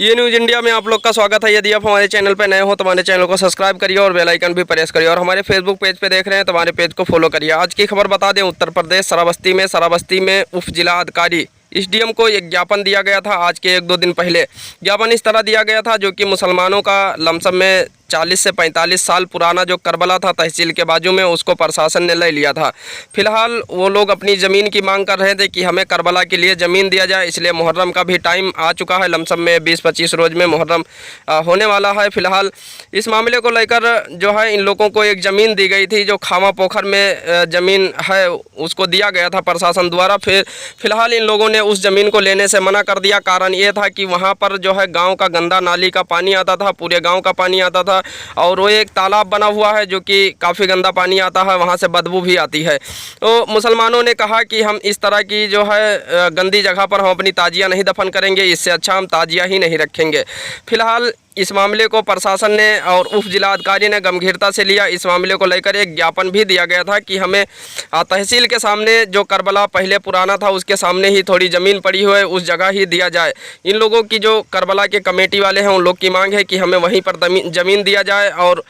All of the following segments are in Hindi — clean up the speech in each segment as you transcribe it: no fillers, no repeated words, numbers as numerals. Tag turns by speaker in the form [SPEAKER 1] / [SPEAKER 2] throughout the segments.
[SPEAKER 1] ये न्यूज़ इंडिया में आप लोग का स्वागत है। यदि आप हमारे चैनल पर नए हो तो हमारे चैनल को सब्सक्राइब करिए और बेल आइकन भी प्रेस करिए और हमारे फेसबुक पेज पे देख रहे हैं तो हमारे पेज को फॉलो करिए। आज की खबर बता दें, उत्तर प्रदेश शराबस्ती में उप जिला अधिकारी एसडीएम को एक ज्ञापन दिया गया था। आज के 1-2 दिन पहले ज्ञापन इस तरह दिया गया था जो कि मुसलमानों का लमसम में 40 से 45 साल पुराना जो करबला था तहसील के बाजू में, उसको प्रशासन ने ले लिया था। फिलहाल वो लोग अपनी ज़मीन की मांग कर रहे थे कि हमें करबला के लिए ज़मीन दिया जाए, इसलिए मुहर्रम का भी टाइम आ चुका है। लमसम में 20-25 रोज़ में मुहर्रम होने वाला है। फिलहाल इस मामले को लेकर जो है इन लोगों को एक ज़मीन दी गई थी जो खामा पोखर में ज़मीन है, उसको दिया गया था प्रशासन द्वारा। फिलहाल इन लोगों ने उस ज़मीन को लेने से मना कर दिया। कारण ये था कि वहाँ पर जो है गाँव का गंदा नाली का पानी आता था, पूरे गाँव का पानी आता था और वो एक तालाब बना हुआ है जो कि काफ़ी गंदा पानी आता है, वहाँ से बदबू भी आती है। तो मुसलमानों ने कहा कि हम इस तरह की जो है गंदी जगह पर हम अपनी ताजिया नहीं दफन करेंगे, इससे अच्छा हम ताजिया ही नहीं रखेंगे। फिलहाल इस मामले को प्रशासन ने और उप जिलाधिकारी ने गंभीरता से लिया। इस मामले को लेकर एक ज्ञापन भी दिया गया था कि हमें तहसील के सामने जो करबला पहले पुराना था उसके सामने ही थोड़ी ज़मीन पड़ी हुई है, उस जगह ही दिया जाए। इन लोगों की जो करबला के कमेटी वाले हैं उन लोग की मांग है कि हमें वहीं पर ज़मीन दिया जाए और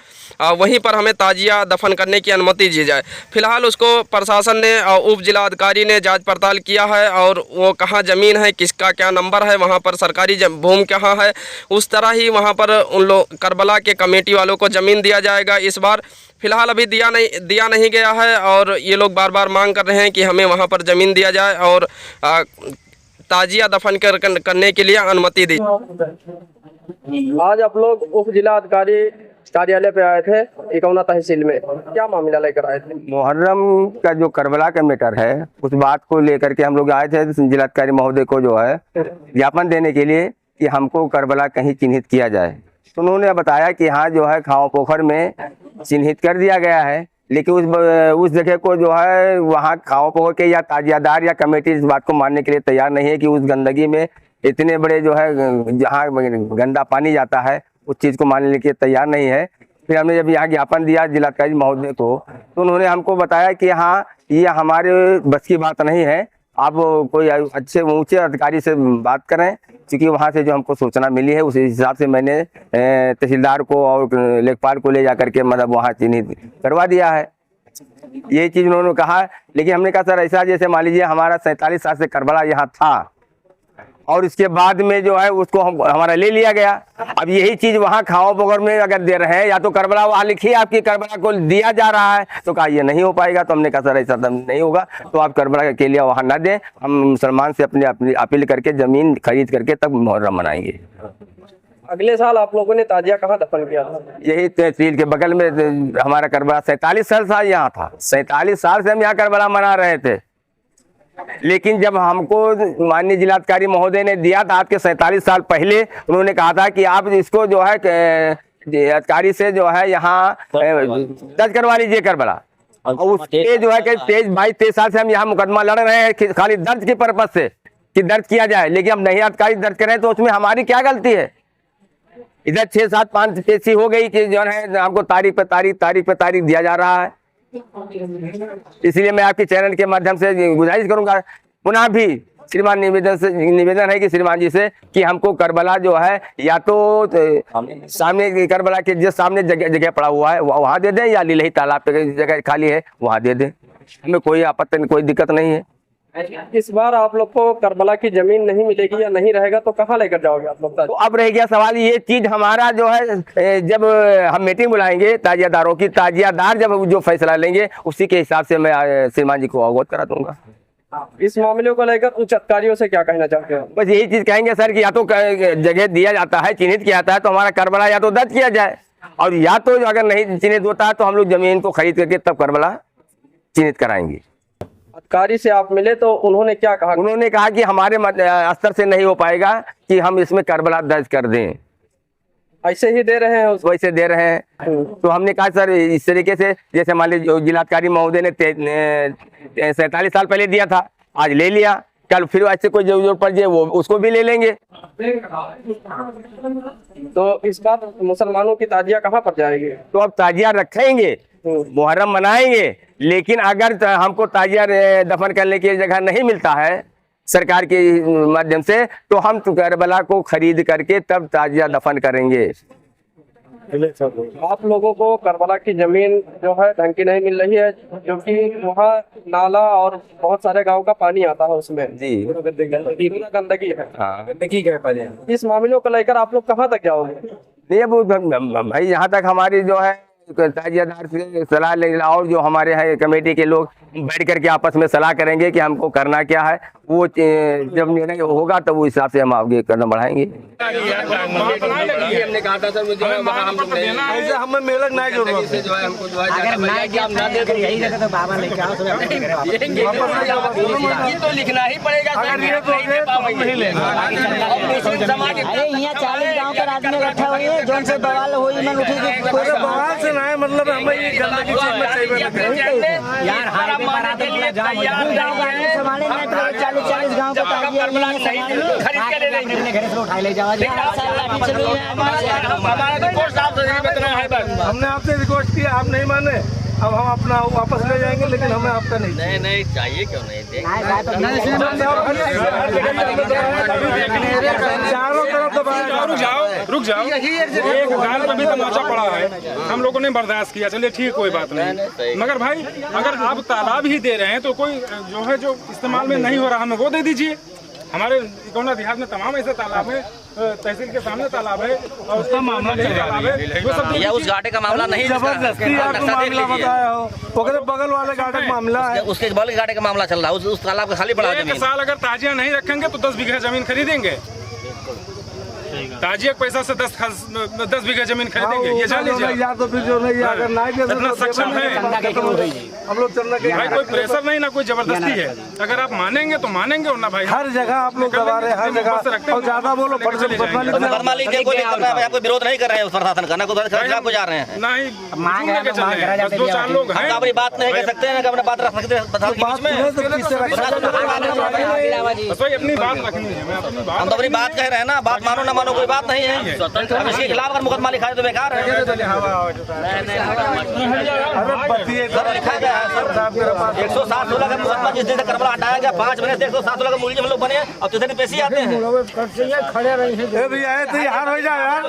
[SPEAKER 1] वहीं पर हमें ताजिया दफन करने की अनुमति दी जाए। फिलहाल उसको प्रशासन ने और उप जिलाधिकारी ने जांच पड़ताल किया है और वो कहाँ ज़मीन है, किसका क्या नंबर है, वहाँ पर सरकारी भूमि कहाँ है, उस तरह ही वहाँ पर उन लोग करबला के कमेटी वालों को ज़मीन दिया जाएगा इस बार। फिलहाल अभी दिया नहीं गया है और ये लोग बार बार मांग कर रहे हैं कि हमें वहाँ पर ज़मीन दिया जाए और ताजिया दफन करने के लिए अनुमति दी। आज आप लोग उप जिला अधिकारी कार्यालय पे आए थे इकौना तहसील में, क्या मामला लेकर आए थे?
[SPEAKER 2] मुहर्रम का जो करबला का मैटर है उस बात को लेकर के हम लोग आए थे जिलाधिकारी महोदय को जो है ज्ञापन देने के लिए कि हमको करबला कहीं चिन्हित किया जाए। तो उन्होंने बताया कि हाँ जो है खाओ पोखर में चिन्हित कर दिया गया है, लेकिन उस जगह को जो है वहाँ खाओ पोखर के या ताजियादार या कमेटी इस बात को मानने के लिए तैयार नहीं है कि उस गंदगी में इतने बड़े जो है जहाँ गंदा पानी जाता है उस चीज़ को मानने के लिए तैयार नहीं है। फिर हमने जब यहाँ ज्ञापन दिया जिलाधिकारी महोदय को तो उन्होंने हमको बताया कि हाँ ये हमारे बस की बात नहीं है, आप कोई अच्छे ऊंचे अधिकारी से बात करें, क्योंकि वहाँ से जो हमको सूचना मिली है उस हिसाब से मैंने तहसीलदार को और लेखपाल को ले जा करके मतलब वहाँ चिन्हित करवा दिया है। ये चीज़ उन्होंने कहा। लेकिन हमने कहा सर ऐसा जैसे मान लीजिए हमारा 47 साल से करबला यहाँ था और इसके बाद में जो है उसको हमारा ले लिया गया। अब यही चीज वहाँ खाओ पोखर में अगर दे रहे हैं या तो करबला वहाँ लिखिए आपकी करबला को दिया जा रहा है, तो कहा ये नहीं हो पाएगा। तो हमने कहा सर ऐसा नहीं होगा, तो आप करबला के लिए वहाँ ना दें, हम मुसलमान से अपनी अपील करके जमीन खरीद करके तब मुहर्रम मनाएंगे।
[SPEAKER 1] अगले साल आप लोगों ने ताजिया कहाँ दफन किया था?
[SPEAKER 2] यही तहसील के बगल में हमारा करबला 47 साल यहाँ था। 47 साल से हम यहाँ करबला मना रहे थे, लेकिन जब हमको माननीय जिलाधिकारी महोदय ने दिया था आज के 47 साल पहले, उन्होंने कहा था कि आप इसको जो है अधिकारी से जो है यहाँ दर्ज करवा लीजिए करबला। और उसके जो है 22-23 साल से हम यहाँ मुकदमा लड़ रहे हैं खाली दर्ज के पर्पज से कि दर्ज किया जाए, लेकिन हम नहीं अधिकारी दर्ज करें तो उसमें हमारी क्या गलती है? इधर 6-7-5 पेशी हो गई कि जो है हमको तारीख पे तारीख दिया जा रहा है। इसलिए मैं आपके चैनल के माध्यम से गुजारिश करूंगा पुनः भी श्रीमान निवेदन है कि श्रीमान जी से कि हमको करबला जो है या तो सामने करबला के जो सामने जगह पड़ा हुआ है वहाँ दे दें या लीलही तालाब पे जगह खाली है वहाँ दे दें, हमें कोई आपत्ति कोई दिक्कत नहीं है।
[SPEAKER 1] इस बार आप लोग को करबला की जमीन नहीं मिलेगी या नहीं रहेगा तो कहाँ लेकर जाओगे आप लोग?
[SPEAKER 2] तो अब रह गया सवाल ये चीज हमारा जो है जब हम मीटिंग बुलाएंगे ताजियादारों की, ताजियादार जब जो फैसला लेंगे उसी के हिसाब से मैं श्रीमान जी को अवगत करा दूंगा।
[SPEAKER 1] इस मामले को लेकर उच्च अधिकारियों से क्या कहना चाहते हैं?
[SPEAKER 2] बस यही चीज कहेंगे सर कि या तो जगह दिया जाता है चिन्हित किया जाता है तो हमारा करबला या तो दर्ज किया जाए, और या तो अगर नहीं चिन्हित होता है तो हम लोग जमीन को खरीद करके तब करबला चिन्हित कराएंगे।
[SPEAKER 1] अधिकारी से आप मिले तो उन्होंने क्या कहा?
[SPEAKER 2] उन्होंने कहा कि हमारे स्तर से नहीं हो पाएगा कि हम इसमें करबला दर्ज कर दें,
[SPEAKER 1] ऐसे ही दे रहे हैं
[SPEAKER 2] वैसे दे रहे हैं। तो हमने कहा सर इस तरीके से जैसे मान लीजिए जिलाधिकारी महोदय ने 47 साल पहले दिया था, आज ले लिया, कल फिर ऐसे कोई जरूरत पड़ जाए वो उसको भी ले लेंगे।
[SPEAKER 1] तो इस बार मुसलमानों की ताजिया कहाँ पर जाएगी?
[SPEAKER 2] तो अब ताजिया रखेंगे, मुहर्रम मनाएंगे, लेकिन अगर हमको ताजिया दफन करने की जगह नहीं मिलता है सरकार के माध्यम से, तो हम तो करबला को खरीद करके तब ताजिया दफन करेंगे।
[SPEAKER 1] आप लोगों को करबला की जमीन जो है ढंग की नहीं मिल रही है, क्योंकि वहाँ नाला और बहुत सारे गांव का पानी आता है, उसमें
[SPEAKER 2] जी
[SPEAKER 1] गंदगी है।
[SPEAKER 2] हाँ,
[SPEAKER 1] गंदगी है। इस मामलों को लेकर आप लोग कहाँ तक जाओगे?
[SPEAKER 2] नहीं अब भाई यहाँ तक हमारी जो है ताजियादार से सलाह ले, और जो हमारे हैं कमेटी के लोग बैठ करके आपस में सलाह करेंगे कि हमको करना क्या है। वो जब निर्णय होगा तो वो हिसाब से हम आगे कदम बढ़ाएंगे। हमने कहा था सर, मुझे हमें मेलक नहीं जरूरत है, ये तो लिखना ही पड़ेगा।
[SPEAKER 3] अरे यहाँ 40 गाँव के आदमी इकट्ठा हुए हैं, जोन से बवाल हुई मन उठी
[SPEAKER 4] बवाल से ना है, मतलब हमें ये गंदगी
[SPEAKER 3] यार हाईवे पर आते हैं, गाँव संभाले 40 गाँव का ताजिया अपने घर से उठा ले जाओ।
[SPEAKER 4] हमने आपसे रिक्वेस्ट किया, आप नहीं माने, अब हम अपना वापस ले जाएंगे, लेकिन हमें आपका नहीं।
[SPEAKER 5] नहीं चाहिए, क्यों नहीं
[SPEAKER 4] चारों तरफ दबाया।
[SPEAKER 6] रुक जाओ, एक गाल पे भी तमाचा पड़ा है, हम लोगों ने बर्दाश्त किया, चलिए ठीक, कोई बात नहीं। मगर भाई अगर आप तालाब ही दे रहे हैं तो कोई जो है जो इस्तेमाल में नहीं हो रहा हमें वो दे दीजिए। हमारे इकोना देहात में तमाम ऐसे तालाब है, तहसील के सामने तालाब है और उसका मामला तालाब है, वो सब
[SPEAKER 5] या उस घाटे का मामला नहीं,
[SPEAKER 4] जबरदस्ती आपको मामला बताया हो, ओकरे बगल वाले घाटे का मामला है,
[SPEAKER 5] उसके बगल घाटे का मामला चल रहा है, उस तालाब का खाली पड़ा है।
[SPEAKER 6] एक साल अगर ताजिया नहीं रखेंगे तो 10 बीघा जमीन खरीदेंगे। ताजिया के पैसा से 10 बीघा जमीन खरीदेंगे, ये जान लीजिए।
[SPEAKER 4] या तो फिर जो नहीं, अगर नहीं
[SPEAKER 6] इतना सक्षम है
[SPEAKER 4] हम लोग चलना के
[SPEAKER 6] भाई, कोई प्रेशर नहीं ना कोई जबरदस्ती है। अगर आप मानेंगे तो मानेंगे, और ना भाई
[SPEAKER 4] हर जगह आप लोग दबा रहे हैं, हर जगह, और ज्यादा बोलो
[SPEAKER 5] बदमाली के कोई आपको विरोध नहीं कर रहे हैं प्रशासन का, ना कोई खिलाफ को जा रहे हैं,
[SPEAKER 6] नहीं बस 2-4 लोग हैं।
[SPEAKER 5] अपनी बात नहीं कह सकते हैं, अपनी बात रख सकते हैं
[SPEAKER 6] बस भाई अपनी बात रखनी है, मैं अपनी बात,
[SPEAKER 5] हम तो अपनी बात कह रहे हैं ना, बात मानो ना मानो कोई बात नहीं है। अब इसके खिलाफ अगर मुकदमा लिखा है तो बेकार है। लिखा गया है 107-16 का मुकदमा, जिस दिन से करबला हटाया गया 5 महीने से 107-16 का मुलजिम लोग बने, और तीसरे दिन पेशी आते हैं।
[SPEAKER 4] खड़े रहे भैया, तो हार हो जाए यार,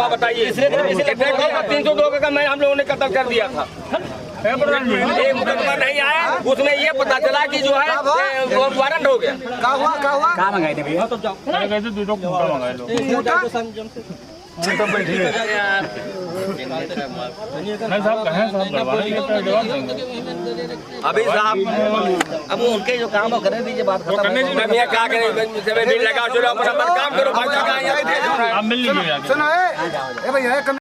[SPEAKER 1] बताइए 302 का मैं हम लोगों ने कत्ल कर दिया था, ये मुकदमा नहीं आया, उसमें ये पता चला कि जो है वो वारंट हो गया।
[SPEAKER 3] कहाँ मंगाए थे भैया?
[SPEAKER 5] अभी साहब अब उनके जो काम है करने दीजिए, बात खत्म है।
[SPEAKER 1] क्या करें, लगा काम करो,
[SPEAKER 4] सुनो भैया।